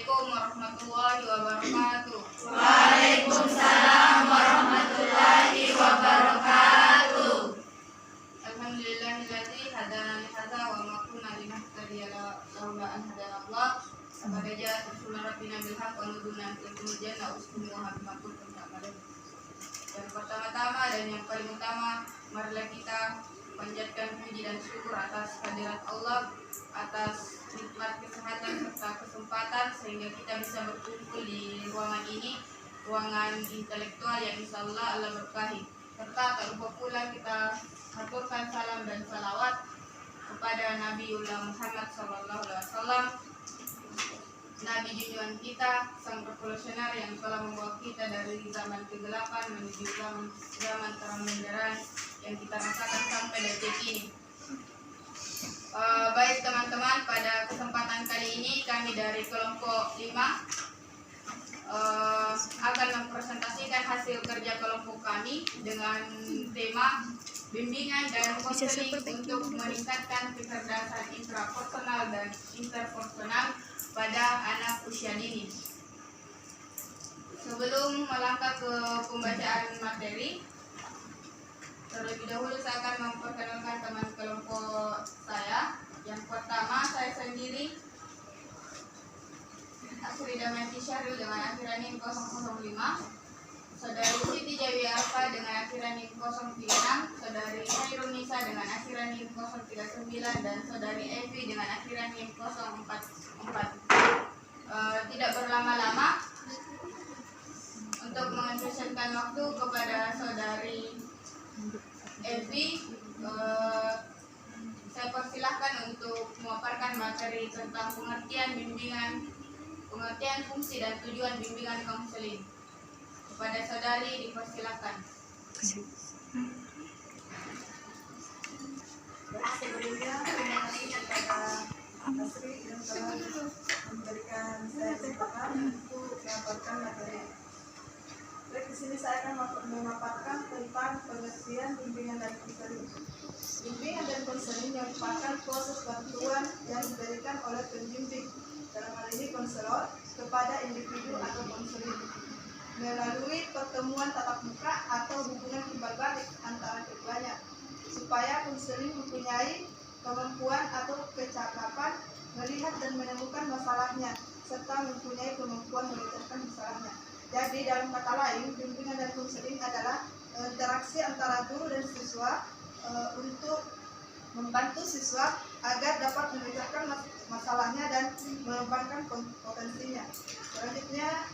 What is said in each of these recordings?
Assalamualaikum warahmatullahi wabarakatuh. Waalaikumsalam warahmatullahi wabarakatuh. Alhamdulillahilladzi hadana li hadza wa ma kunna linahtadiya laula an hadana Allah. Laqad ja'at rusuluna rabbina bil haqqi wa nuduna antil jannah uskunuha bima kuntum ta'malun. Yang pertama-tama dan yang paling utama, marilah kita panjatkan puji dan syukur atas kehadirat Allah, atas nikmat kesehatan serta kesempatan sehingga kita bisa berkumpul di ruangan ini, ruangan intelektual yang insyaallah Allah berkahi. Serta tak lupa pula kita aturkan salam dan salawat kepada Nabiullah Muhammad SAW, Nabi junjungan kita, sang revolusioner yang telah membawa kita dari zaman kegelapan menuju zaman terang benderang yang kita rasakan sampai detik ini. Baik teman-teman, pada kesempatan kali ini kami dari kelompok 5 akan mempresentasikan hasil kerja kelompok kami dengan tema bimbingan dan konseling untuk meningkatkan kecerdasan intrapersonal dan interpersonal pada anak usia dini. Sebelum melangkah ke pembacaan materi, terlebih dahulu saya akan memperkenalkan teman kelompok saya. Yang pertama, saya sendiri, Asrida Menti Syahril dengan akhiran NIM 005, Saudari Siti Jawi Alfa dengan akhiran NIM 036, Saudari Hairun Nisa dengan akhiran NIM 039, dan Saudari Evi dengan akhiran NIM 044. Tidak berlama-lama, untuk menginvestasikan waktu kepada Saudari Evi, saya persilahkan untuk memaparkan materi tentang pengertian bimbingan, pengertian fungsi dan tujuan bimbingan konseling. Kepada saudari dipersilakan. Sebelumnya terima kasih kepada Asri yang telah memberikan saya kesempatan untuk memaparkan materi. Baik, di sini saya akan memaparkan tentang pengertian bimbingan dan konseling. Bimbingan dan konseling merupakan proses bantuan yang diberikan oleh pembimbing, dalam hal ini konselor, kepada individu atau konseling melalui pertemuan tatap muka atau hubungan timbal balik antara keduanya, supaya konseling mempunyai kemampuan atau kecakapan melihat dan menemukan masalahnya serta mempunyai kemampuan memecahkan masalahnya. Jadi dalam kata lain, bimbingan dan konseling adalah interaksi antara guru dan siswa untuk membantu siswa agar dapat memecahkan masalahnya dan mengembangkan potensinya. Selanjutnya,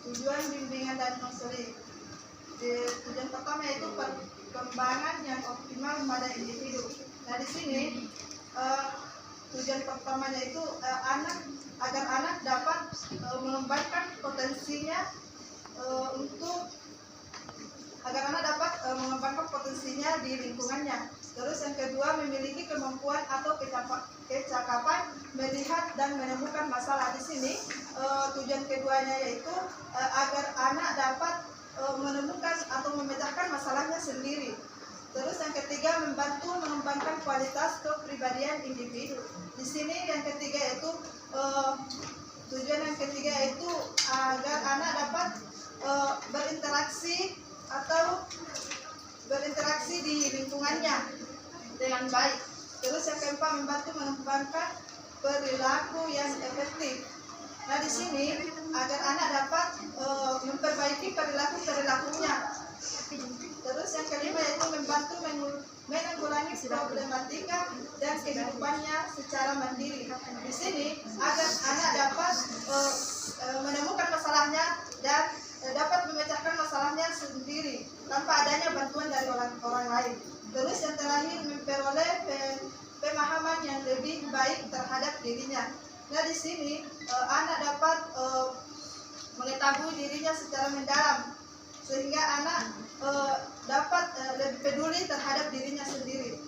tujuan bimbingan dan konseling. Tujuan pertama yaitu perkembangan yang optimal pada individu. Nah, di sini tujuan pertamanya itu agar anak dapat mengembangkan potensinya mengembangkan potensinya di lingkungannya. Terus yang kedua, memiliki kemampuan atau kecakapan melihat dan menemukan masalah. Di sini tujuan keduanya yaitu agar anak dapat menemukan atau memecahkan masalahnya sendiri. Terus yang ketiga, membantu mengembangkan kualitas kepribadian individu. Di sini yang ketiga yaitu tujuan yang ketiga yaitu agar anak dapat berinteraksi di lingkungannya dengan baik. Terus yang keempat, membantu mengembangkan perilaku yang efektif. Nah, di sini agar anak dapat memperbaiki perilakunya. Terus yang kelima yaitu membantu menanggulangi problematika dan kehidupannya secara mandiri. Di sini agar anak dapat menemukan masalahnya dan dapat memecahkan masalahnya sendiri tanpa adanya bantuan dari orang lain. Terus yang terakhir, memperoleh pemahaman yang lebih baik terhadap dirinya. Nah, di sini anak dapat mengetahui dirinya secara mendalam sehingga anak dapat lebih peduli terhadap dirinya sendiri.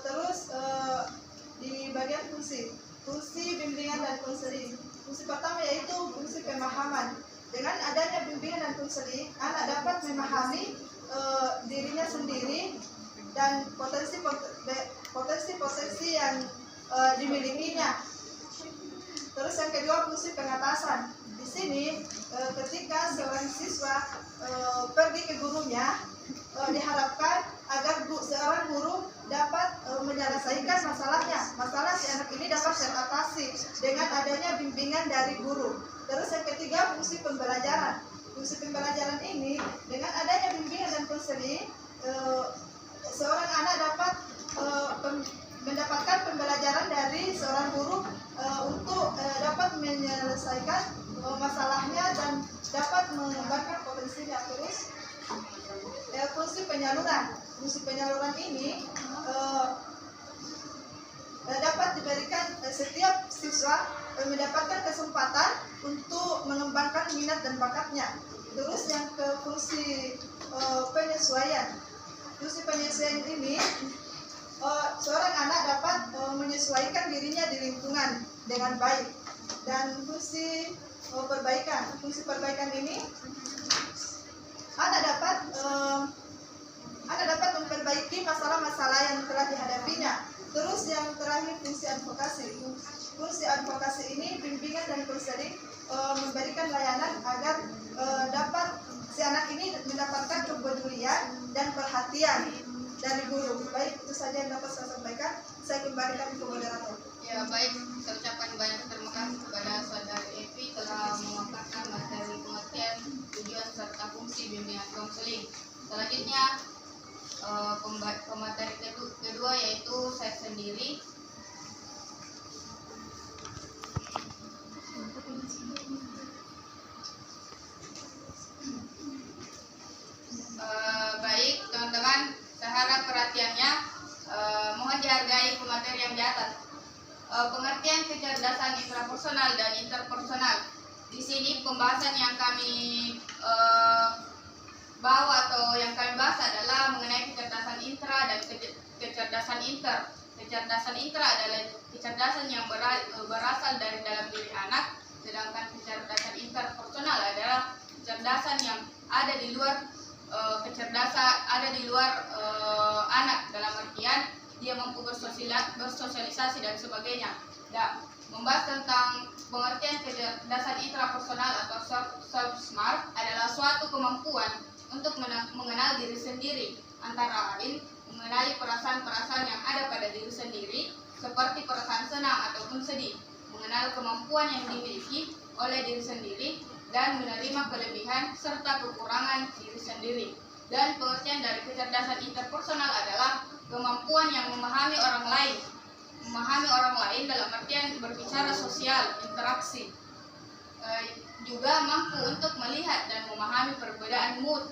Terus di bagian fungsi bimbingan dan konseling. Fungsi pertama yaitu fungsi pemahaman. Dengan adanya bimbingan dan konseling, anak dapat memahami dirinya sendiri dan potensi-potensi yang dimilikinya. Terus yang kedua, fungsi pengatasan. Di sini ketika seorang siswa pergi ke gurunya, diharapkan agar seorang guru dapat menyelesaikan masalah si anak ini dapat teratasi dengan adanya bimbingan dari guru. Terus yang ketiga, fungsi pembelajaran. Fungsi pembelajaran ini dengan adanya bimbingan dan konseling, seorang anak dapat mendapatkan pembelajaran dari seorang guru untuk dapat menyelesaikan masalahnya dan dapat mengembangkan potensinya. Terus fungsi penyaluran. Fungsi penyaluran ini dapat diberikan setiap siswa mendapatkan kesempatan untuk mengembangkan minat dan bakatnya. Terus yang ke fungsi penyesuaian. Fungsi penyesuaian ini seorang anak dapat menyesuaikan dirinya di lingkungan dengan baik. Dan fungsi perbaikan. Fungsi perbaikan ini anak dapat memperbaiki masalah-masalah yang telah dihadapinya. Terus yang terakhir, fungsi advokasi. Fungsi advokasi ini bimbingan dan konseling memberikan layanan agar dapat si anak ini mendapatkan kepedulian dan perhatian dari guru. Baik, itu saja yang dapat saya sampaikan. Saya kembalikan ke moderator. Ya, baik, saya ucapkan banyak terima kasih kepada saudari Evi telah memaparkan materi pengertian, tujuan serta fungsi bimbingan konseling. Selanjutnya pemateri kedua yaitu saya sendiri. Baik teman-teman, saya harap perhatiannya, mohon dihargai pemateri yang di atas. Pengertian kecerdasan intrapersonal dan interpersonal. Di sini pembahasan yang kami bawa atau yang kami bahas adalah mengenai kecerdasan intra dan kecerdasan inter. Kecerdasan intra adalah kecerdasan yang berasal dari dalam diri anak, sedangkan kecerdasan interpersonal adalah kecerdasan yang ada di luar anak, dalam artian dia mampu bersosialisasi dan sebagainya. Dan membahas tentang pengertian kecerdasan intrapersonal atau self-smart adalah suatu kemampuan untuk mengenal diri sendiri, antara lain mengenali perasaan-perasaan yang ada pada diri sendiri, seperti perasaan senang ataupun sedih, mengenal kemampuan yang dimiliki oleh diri sendiri, dan menerima kelebihan serta kekurangan diri sendiri. Dan pengertian dari kecerdasan interpersonal adalah kemampuan yang memahami orang lain dalam artian berbicara sosial, interaksi. Juga mampu untuk melihat dan memahami perbedaan mood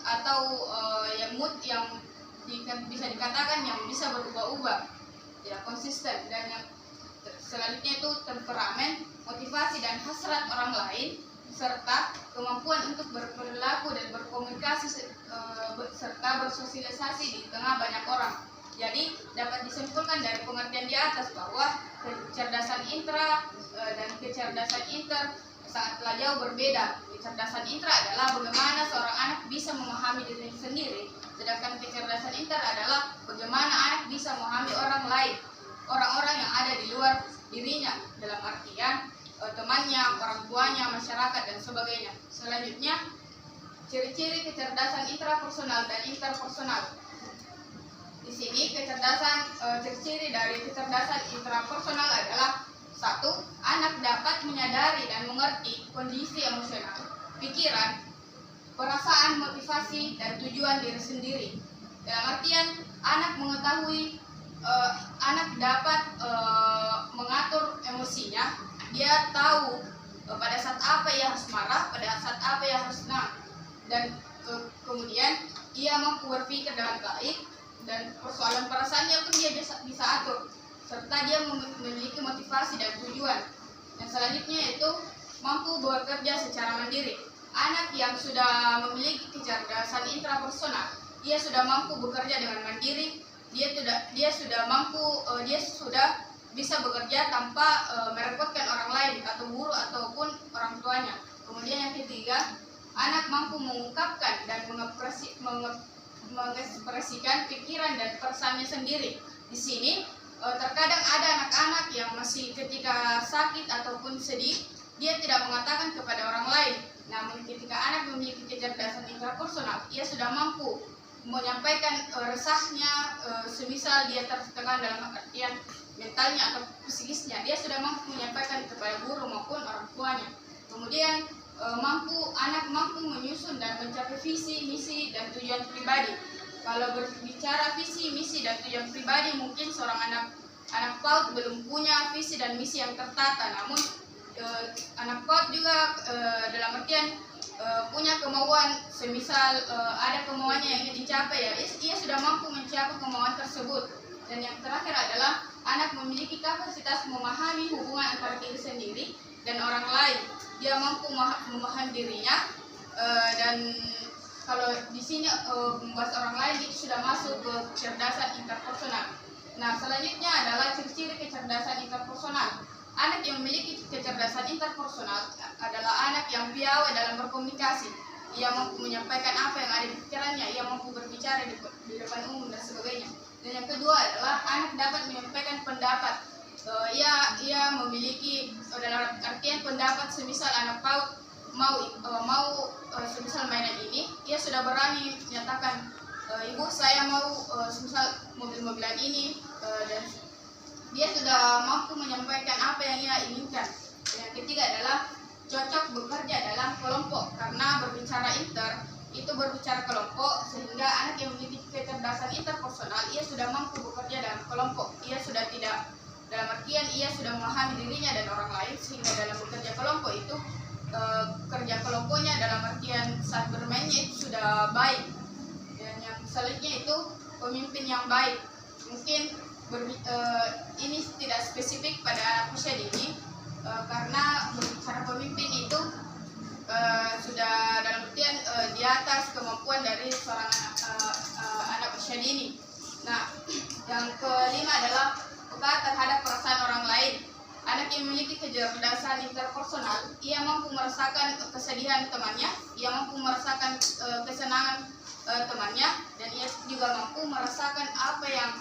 atau mood yang bisa dikatakan yang bisa berubah-ubah, tidak konsisten. Dan yang selanjutnya itu temperamen, motivasi dan hasrat orang lain, serta kemampuan untuk berperilaku dan berkomunikasi serta bersosialisasi di tengah banyak orang. Jadi dapat disimpulkan dari pengertian di atas bahwa kecerdasan intra dan kecerdasan inter sangatlah jauh berbeda. Kecerdasan intra adalah bagaimana seorang anak bisa memahami diri sendiri, sedangkan kecerdasan inter adalah bagaimana anak bisa memahami orang lain, orang-orang yang ada di luar dirinya, dalam artian temannya, orang tuanya, masyarakat dan sebagainya. Selanjutnya, ciri-ciri kecerdasan intrapersonal dan interpersonal. Di sini ciri-ciri dari kecerdasan intrapersonal adalah: 1. Anak dapat menyadari dan mengerti kondisi emosional, pikiran, perasaan, motivasi, dan tujuan diri sendiri. Dalam artian, anak mengetahui, anak dapat mengatur emosinya. Dia tahu pada saat apa ia harus marah, pada saat apa ia harus senang, dan kemudian ia mampu berpikir dengan baik, dan persoalan perasaannya pun dia bisa atur, serta dia memiliki motivasi dan tujuan. Dan selanjutnya yaitu mampu bekerja secara mandiri. Anak yang sudah memiliki kecerdasan intrapersonal, dia sudah mampu bekerja dengan mandiri, dia sudah bisa bekerja tanpa merepotkan orang lain atau guru ataupun orang tuanya. Kemudian yang ketiga, anak mampu mengungkapkan dan mengekspresikan pikiran dan perasaannya sendiri. Di sini terkadang ada anak-anak yang masih ketika sakit ataupun sedih, dia tidak mengatakan kepada orang lain. Namun ketika anak memiliki kecerdasan intrapersonal, ia sudah mampu menyampaikan resahnya, semisal dia tertekan dalam artian mentalnya atau psikisnya, dia sudah mampu menyampaikan kepada guru maupun orang tuanya. Kemudian anak mampu menyusun dan mencapai visi, misi, dan tujuan pribadi. Kalau berbicara visi, misi, dan tujuan pribadi, mungkin seorang anak PAUD belum punya visi dan misi yang tertata. Namun anak PAUD juga dalam artian punya kemauan, semisal ada kemauannya yang ingin dicapai, ya ia sudah mampu mencapai kemauan tersebut. Dan yang terakhir adalah anak memiliki kapasitas memahami hubungan antara diri sendiri dan orang lain. Dia mampu memahami dirinya, dan kalau di sini membahas orang lain itu sudah masuk ke kecerdasan interpersonal. Nah, selanjutnya adalah ciri-ciri kecerdasan interpersonal. Anak yang memiliki kecerdasan interpersonal adalah anak yang piawai dalam berkomunikasi. Ia mampu menyampaikan apa yang ada di pikirannya, ia mampu berbicara di depan umum dan sebagainya. Dan yang kedua adalah anak dapat menyampaikan pendapat. Ia memiliki dalam artian pendapat, semisal anak PAUD mau semisal mainan ini, ia sudah berani menyatakan, ibu saya mau semisal mobil-mobilan ini, dan dia sudah mampu menyampaikan apa yang ia inginkan. Dan yang ketiga adalah cocok bekerja dalam kelompok, karena berbicara itu berbicara kelompok, sehingga anak yang memiliki kecerdasan interpersonal ia sudah mampu bekerja dalam kelompok. Ia sudah tidak dalam artian ia sudah memahami dirinya dan orang lain, sehingga dalam bekerja kelompok itu kerja kelompoknya dalam artian saat bermainnya itu sudah baik. Dan yang selanjutnya itu pemimpin yang baik. Mungkin ini tidak spesifik pada anak usia dini, karena berbicara pemimpin itu sudah dalam artian di atas kemampuan dari seorang anak usia dini. Nah, yang kelima adalah peka terhadap perasaan orang lain. Anak yang memiliki kecerdasan interpersonal, ia mampu merasakan kesedihan temannya, ia mampu merasakan kesenangan temannya, dan ia juga mampu merasakan apa yang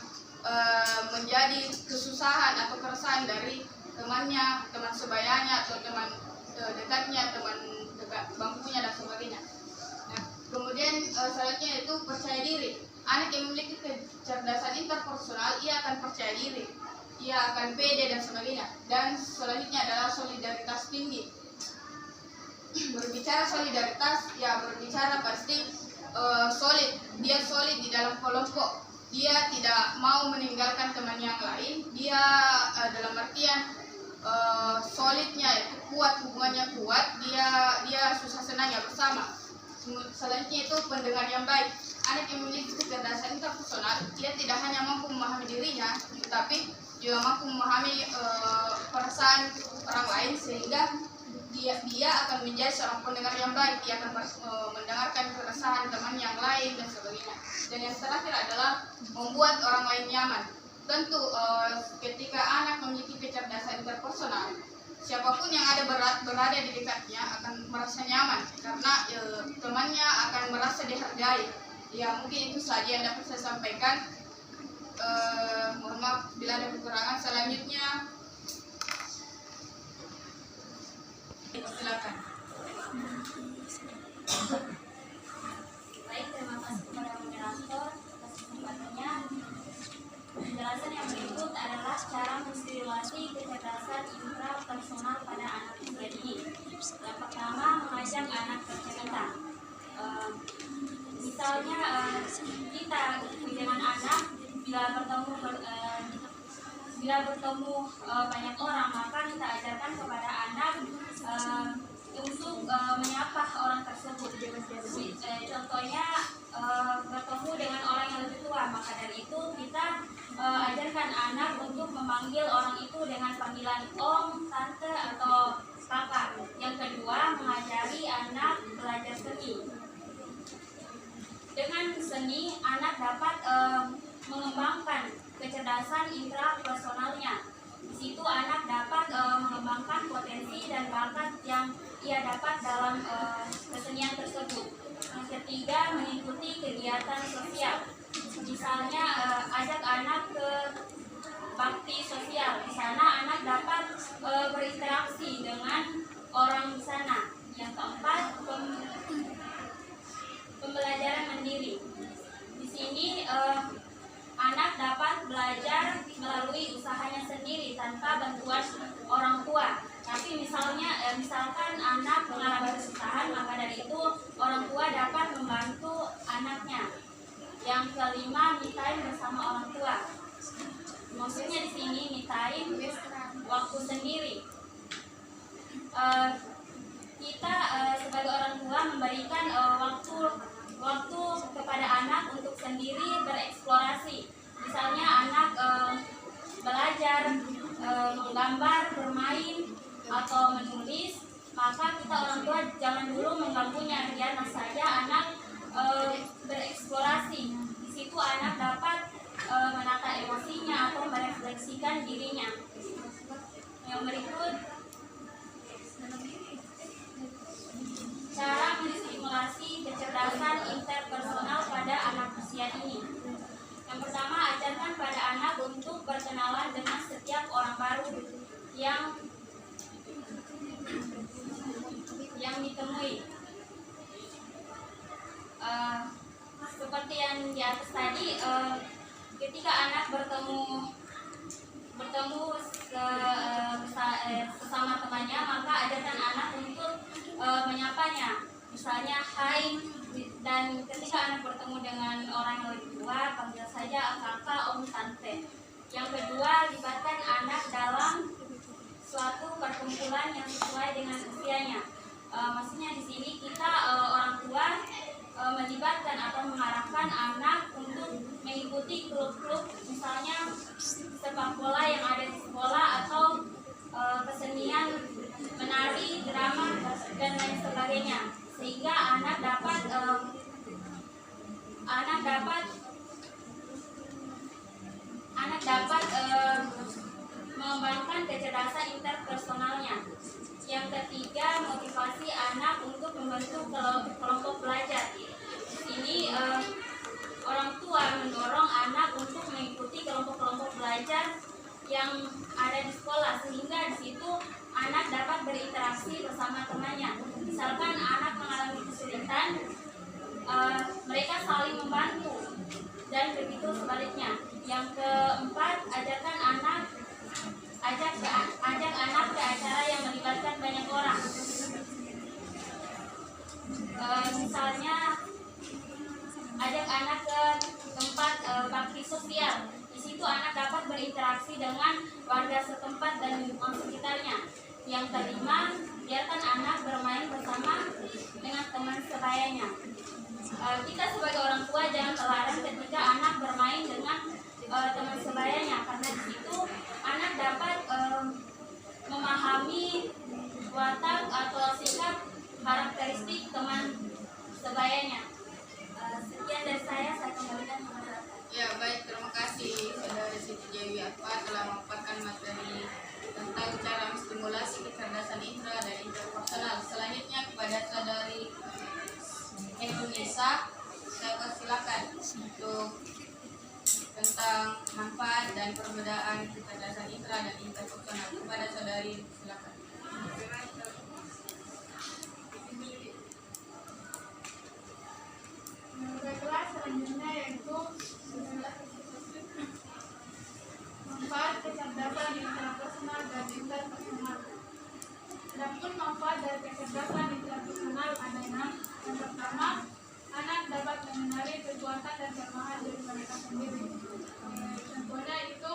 menjadi kesusahan atau keresahan dari temannya, teman sebayanya, atau teman dekatnya, teman dekat bangkunya, dan sebagainya. Nah, kemudian selanjutnya itu percaya diri. Anak yang memiliki kecerdasan interpersonal, ia akan percaya diri, ia akan pede dan sebagainya. Dan selanjutnya adalah solidaritas tinggi. Berbicara solidaritas, ya berbicara pasti solid. Dia solid di dalam kelompok. Dia tidak mau meninggalkan teman yang lain. Dia dalam artian solidnya itu kuat, hubungannya kuat. Dia susah senangnya bersama. Selanjutnya itu pendengar yang baik. Anak yang memiliki kecerdasan interpersonal, dia tidak hanya mampu memahami dirinya, tetapi juga mampu memahami perasaan orang lain, sehingga dia akan menjadi seorang pendengar yang baik. Dia akan mendengarkan keresahan teman yang lain dan sebagainya. Dan yang terakhir adalah membuat orang lain nyaman. Tentu ketika anak memiliki kecerdasan interpersonal, siapapun yang ada berada di dekatnya akan merasa nyaman, karena temannya akan merasa dihargai. Ya, mungkin itu saja yang dapat saya sampaikan. Mohon maaf bila ada kekurangan. Selanjutnya silakan. Baik, terima kasih kepada moderator atas kesempatannya. Penjelasan yang berikut adalah cara menstimulasi kecerdasan intrapersonal pada anak usia dini. Yang pertama, mengajak anak bercerita. Misalnya kita dengan anak bila bertemu banyak orang, maka kita ajarkan kepada anak untuk menyapa orang tersebut. Contohnya bertemu dengan orang yang lebih tua, maka dari itu kita ajarkan anak untuk memanggil orang itu dengan panggilan om, tante, atau kakak. Yang kedua, mengajari anak belajar seni. Dengan seni, anak dapat mengembangkan kecerdasan intrapersonalnya. Di situ anak dapat mengembangkan potensi dan bakat yang ia dapat dalam kesenian tersebut. Yang ketiga, mengikuti kegiatan sosial. Misalnya ajak anak ke bakti sosial. Di sana anak dapat berinteraksi dengan orang di sana. Yang keempat, pembelajaran mandiri. Di sini anak dapat belajar melalui usahanya sendiri tanpa bantuan orang tua. Tapi misalkan anak mengalami kesusahan, maka dari itu orang tua dapat membantu anaknya. Yang kelima, me time bersama orang tua. Maksudnya di sini me time waktu sendiri. Kita sebagai orang tua memberikan waktu kepada anak untuk sendiri bereksplorasi. Misalnya anak belajar menggambar, bermain, atau menulis, maka kita orang tua jangan dulu mengganggunya, biarkan saja anak bereksplorasi. Di situ anak dapat menata emosinya atau merefleksikan dirinya. Yang berikut, cara menstimulasi kecerdasan interpersonal pada anak usia ini. Yang pertama, ajarkan pada anak untuk berkenalan dengan setiap orang baru yang ditemui. Seperti yang di atas tadi, ketika anak bertemu sesama temannya, maka ajarkan anak untuk menyapanya. Misalnya hai, dan ketika anak bertemu dengan orang yang lebih tua, panggil saja kakak, om, tante. Yang kedua, libatkan anak dalam suatu perkumpulan yang sesuai dengan usianya. Maksudnya di sini kita orang tua melibatkan atau mengarahkan anak untuk mengikuti klub-klub, misalnya sepak bola yang ada di sekolah, atau kesenian, menari, drama, dan lain sebagainya, sehingga anak dapat mengembangkan kecerdasan interpersonalnya. Yang ketiga, motivasi anak untuk membentuk kelompok belajar. Ini orang tua mendorong anak untuk mengikuti kelompok-kelompok belajar yang ada di sekolah, sehingga di situ anak dapat berinteraksi bersama temannya. Misalkan anak mengalami kesulitan, mereka saling membantu, dan begitu sebaliknya. Yang keempat, ajak anak ke acara yang melibatkan banyak orang. Misalnya ajak anak ke tempat bakti sosial. Di situ anak dapat berinteraksi dengan warga setempat dan lingkungan sekitarnya. Yang kelima, biarkan anak bermain bersama dengan teman sebayanya. Kita sebagai orang tua jangan terlarang ketika anak bermain dengan teman sebayanya, karena di situ anak dapat memahami watak atau sikap karakteristik teman sebayanya. Sekian dari saya kembalikan kepada Ya, baik, terima kasih Saudari Siti Dewi Apa telah memaparkan materi tentang cara menstimulasi kecerdasan indera dan interpersonal. Selanjutnya kepada Saudari Indonesia, saya persilakan untuk tentang manfaat dan perbedaan kecerdasan indera dan interpersonal. Kepada Saudari, silakan. Kelas selanjutnya yaitu manfaat kecerdasan interpersonal dan interpersonal. Adapun manfaat dari kecerdasan interpersonal adalah: yang pertama, anak dapat mengenali kekuatan dan kelemahan diri mereka sendiri. Contohnya itu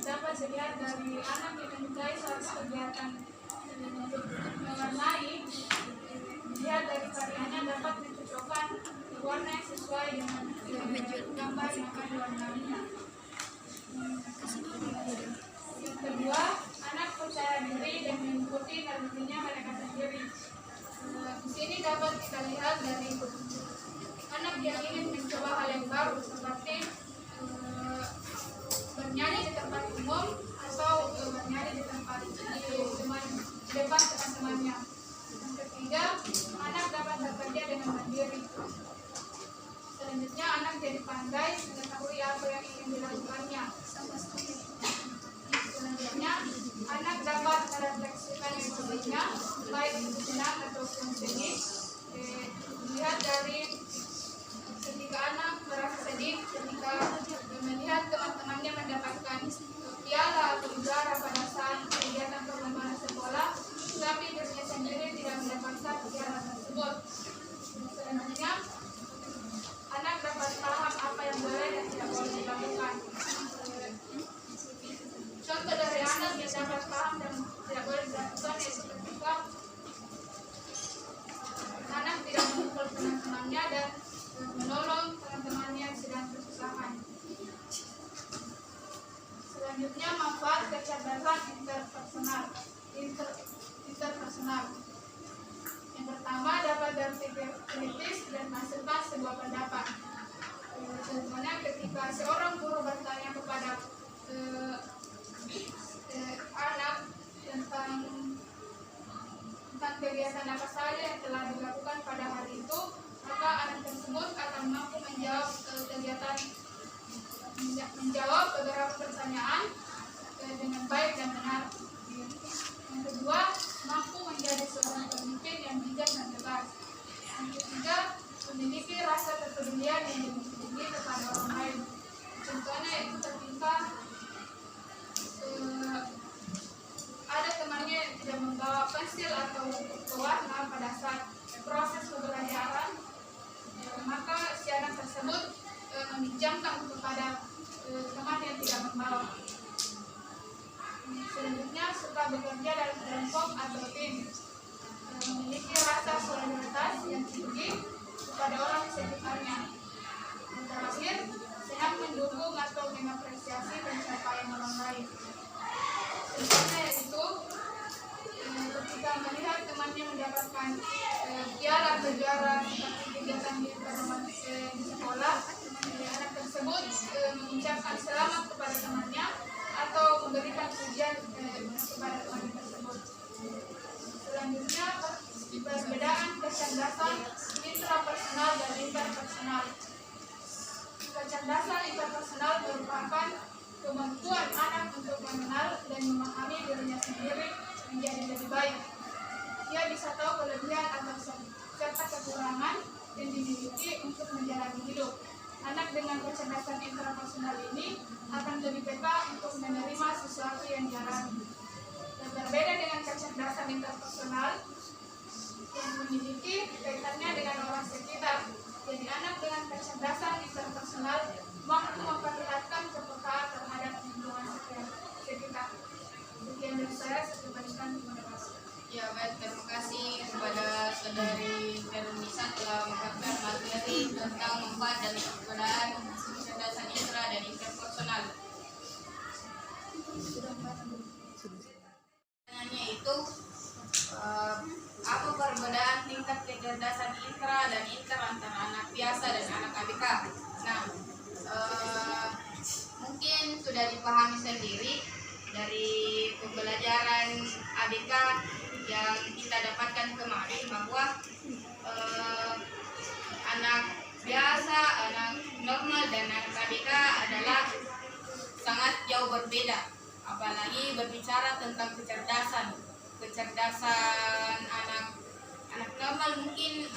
dapat dilihat dari anak yang menyukai suatu kegiatan mewarnai, dilihat dari karyanya dapat mencocokkan warna yang sesuai dengan gambar yang akan diwarnainya. Yang kedua, anak percaya diri dan mengikuti nalurinya mereka sendiri. Di sini dapat kita lihat dari anak yang ingin mencoba hal yang baru, seperti bernyanyi di tempat umum atau bernyanyi di depan teman-temannya. Yang ketiga, anak dapat menjadi pandai mengetahui apa yang ingin dilakukannya. Selanjutnya, anak dapat merefleksikan emosinya, baik itu senang ataupun sedih. Dilihat dari ketika anak merasa sedih, ketika melihat teman-temannya mendapatkan piala atau juara pada saat kegiatan perlombaan sekolah, tapi dirinya sendiri tidak mendapatkan piala tersebut. Selanjutnya, anak dapat paham apa yang boleh dan tidak boleh dilakukan. Contoh dari anak yang dapat paham dan tidak boleh dilakukan yaitu ketika anak tidak memukul teman-temannya dan menolong teman-temannya yang sedang kesusahan. Selanjutnya, manfaat kecerdasan interpersonal. Yang pertama, dapat berpikir kritis dan menghasilkan sebuah pendapat. Contohnya ketika seorang guru bertanya kepada anak tentang kegiatan apa saja yang telah dilakukan pada hari itu, maka anak tersebut akan mampu menjawab beberapa pertanyaan dengan baik dan benar. Yang kedua, mampu menjadi seorang pemimpin yang bijak dan tegas. Yang ketiga, memiliki rasa kepedulian yang lebih tinggi kepada orang lain. Contohnya itu ketika ada temannya yang tidak membawa pensil atau pewarna pada saat proses pembelajaran, maka si anak tersebut meminjamkan kepada teman yang tidak membawa. Selanjutnya, suka bekerja dalam kelompok atau tim, memiliki rasa solidaritas yang tinggi kepada orang di sekitarnya. Yang terakhir, senang mendukung atau mengapresiasi pencapaian orang lain. Contohnya yaitu ketika melihat temannya mendapatkan piala atau juara seperti kegiatan di sekolah, anak tersebut mengucapkan selamat kepada temannya atau memberikan pujian kepada teman tersebut. Selanjutnya, perbedaan kecerdasan intrapersonal dan interpersonal. Kecerdasan interpersonal merupakan kemampuan anak untuk mengenal dan memahami dirinya sendiri menjadi lebih baik. Ia bisa tahu kelebihan atau serta kekurangan yang dimiliki untuk menjalani hidup. Anak dengan kecerdasan intrapersonal ini akan lebih peka untuk menerima sesuatu yang dialami. Dan berbeda dengan kecerdasan interpersonal yang memiliki kaitannya dengan orang sekitar. Jadi anak dengan kecerdasan interpersonal mampu memperlihatkan kepekaan terhadap lingkungan sekitar. Sekian dari saya kembalikan kepada Bapak. Ya, baik, terima kasih kepada Saudari Veronisa telah memberikan materi tentang manfaat dan kegunaan kecerdasan intra dan interpersonal. Pertanyaannya itu apa perbedaan tingkat kecerdasan intra dan inter antara anak biasa dan anak ABK? Nah, mungkin sudah dipahami sendiri dari pembelajaran ABK yang kita dapatkan kemarin bahwa anak biasa, anak normal dan anak ABK adalah sangat jauh berbeda. Apalagi berbicara tentang kecerdasan anak normal mungkin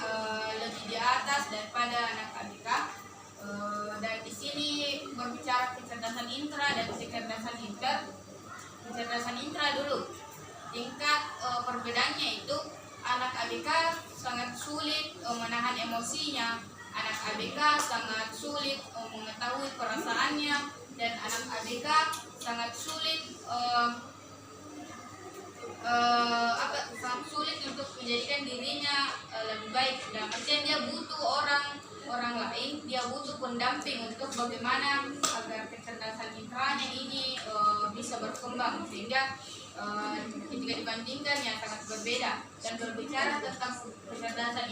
lebih di atas daripada anak ABK. Dan di sini berbicara kecerdasan intra dan kecerdasan inter. Kecerdasan intra dulu. Tingkat perbedaannya itu anak ABK sangat sulit menahan emosinya, anak ABK sangat sulit mengetahui perasaannya, dan anak ABK sangat sulit sangat sulit untuk menjadikan dirinya lebih baik. Dan maksudnya dia butuh orang lain, dia butuh pendamping untuk bagaimana agar kecerdasan intranya ini bisa berkembang, sehingga ketika dibandingkan yang sangat berbeda. Dan berbicara tentang kecerdasan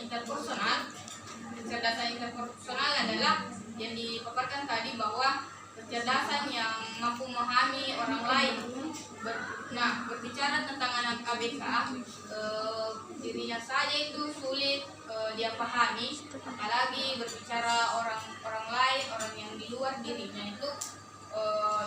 interpersonal adalah yang dipaparkan tadi bahwa kecerdasan yang mampu memahami orang lain. Berbicara tentang anak ABK, dirinya saja itu sulit dia pahami, apalagi berbicara orang lain, orang yang di luar dirinya itu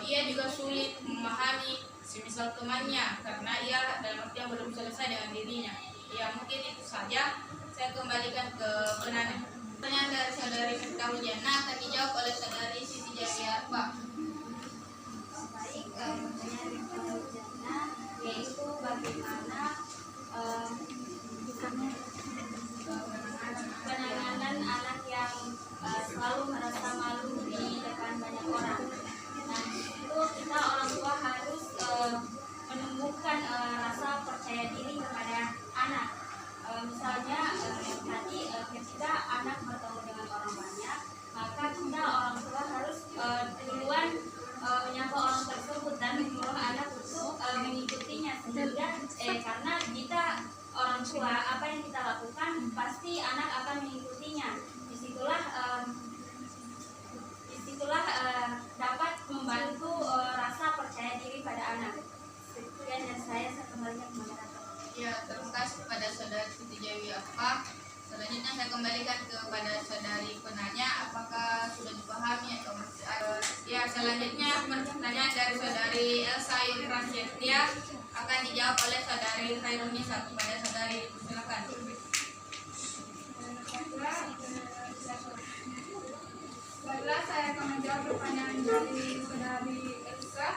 ia juga sulit memahami semisal temannya, karena ia dalam arti yang belum selesai dengan dirinya. Ya mungkin itu saja. Saya kembalikan ke penanya. Pertanyaan dari saudari Miftahul Jannah akan dijawab oleh saudari Siti Jariah, Pak. Baik, pertanyaan Miftahul Jannah yaitu bagaimana penanganan anak yang selalu merasa malu di depan banyak orang. Nah, itu kita orang tua harus menumbuhkan rasa percaya diri kepada anak. Misalnya tadi ketika anak bertemu dengan orang banyak, maka kita orang tua harus duluan menyapa orang tersebut dan menyuruh anak untuk mengikutinya, sehingga karena kita orang tua, apa yang kita lakukan pasti anak akan mengikutinya. Disitulah dapat membantu rasa percaya diri pada anak. Sekian dari saya kembalikan kepada Ya, terima kasih kepada saudari Siti Jariah, Pak. Selanjutnya saya kembalikan kepada saudari penanya, apakah sudah dipahami atau masih ada? Ya, selanjutnya pertanyaan dari saudari Elsa Yufran Syektia akan dijawab oleh saudari Khairul Nisa. Kepada saudari, silakan. Baiklah, saya akan menjawab pertanyaan dari saudari Elsa,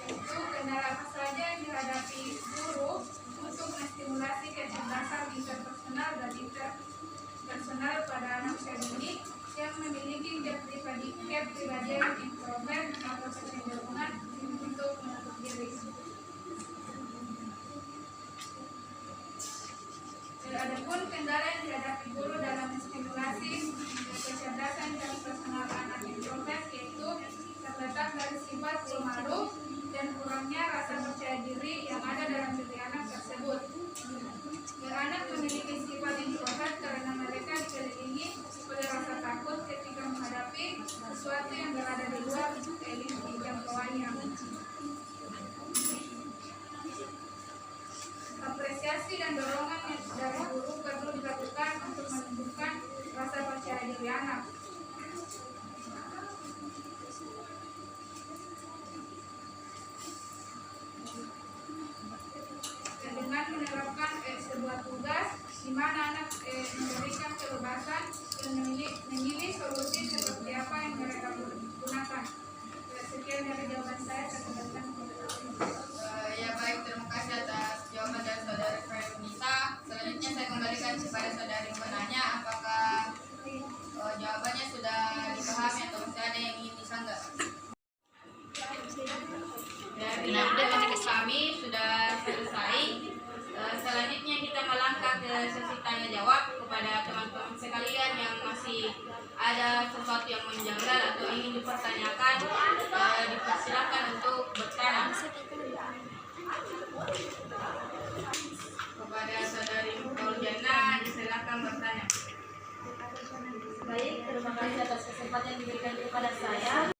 yaitu kendala apa saja yang dihadapi guru untuk menstimulasi kecerdasan interpersonal dan interpersonal pada anak usia dini yang memiliki kepribadian introvert atau kecenderungan untuk menutup diri. Adapun kendala yang dihadapi guru dalam menstimulasi kecerdasan interpersonal anak introvert yaitu terletak dari sifat pemalu dan kurangnya rasa percaya diri yang ada dalam diri anak tersebut. Anak memiliki sifat introvert karena mereka dikelilingi oleh rasa takut ketika menghadapi sesuatu yang berada di luar jangkauannya. Apresiasi dan dorongan dari guru perlu dilakukan untuk menumbuhkan rasa percaya diri anak. Dengan menerapkan sebuah tugas di mana anak memberikan kebebasan dan memilih solusi seperti apa yang mereka gunakan. Sekian dari jawaban saya kembalikan kepada Ya baik, terima kasih atas jawaban dari saudari Khairul Nisa. Selanjutnya saya kembalikan kepada saudari penanya, apakah jawabannya sudah dipahami atau masih ada yang ingin disanggah? Dari update kami sudah selesai. Selanjutnya kita melangkah ke sesi tanya jawab kepada teman-teman sekalian yang masih ada sesuatu yang menjanggal atau ingin dipertanyakan, dipersilakan untuk bertanya. Kepada saudari Miftahul Jannah, silakan bertanya. Baik, terima kasih atas kesempatan yang diberikan kepada saya.